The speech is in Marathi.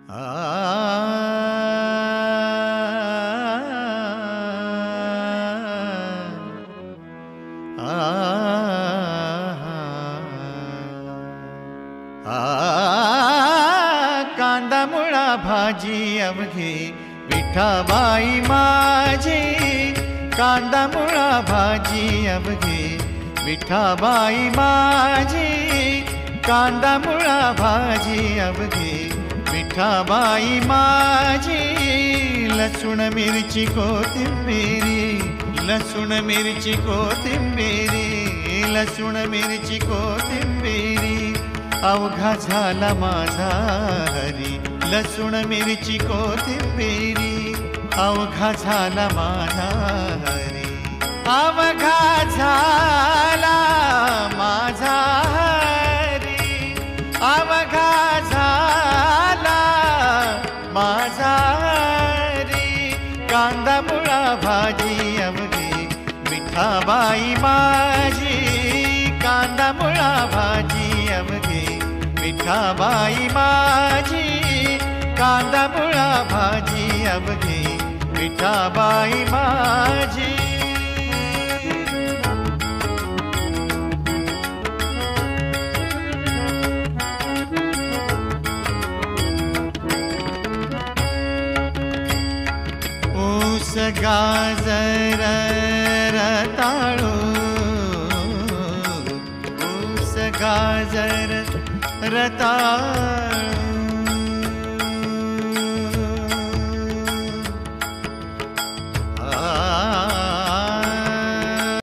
कांदा मुळा भाजी अवघी विठाबाई माझी, कांदा मुळा भाजी अवघी विठाबाई माझी, कांदा मुळा भाजी अवघी विठाबाई माझी। लसूण मिरची कोथिंबिरी, लसूण मिरची कोथिंबिरी, लसूण मिरची कोथिंबिरी अवघा झाला माझा हरी। लसूण मिरची कोथिंबिरी अवघा झाला माझा हरी, अवघा झाला माझा हरी, अवघा झाला माझा हरी। कांदा मुळा भाजी अवघी विठाबाई माझी, कांदा मुळा भाजी अवघी विठाबाई माझी, कांदा मुळा भाजी अवघी विठाबाई माझी। ऊस गाजर रताळू, ऊस गाजर रताळू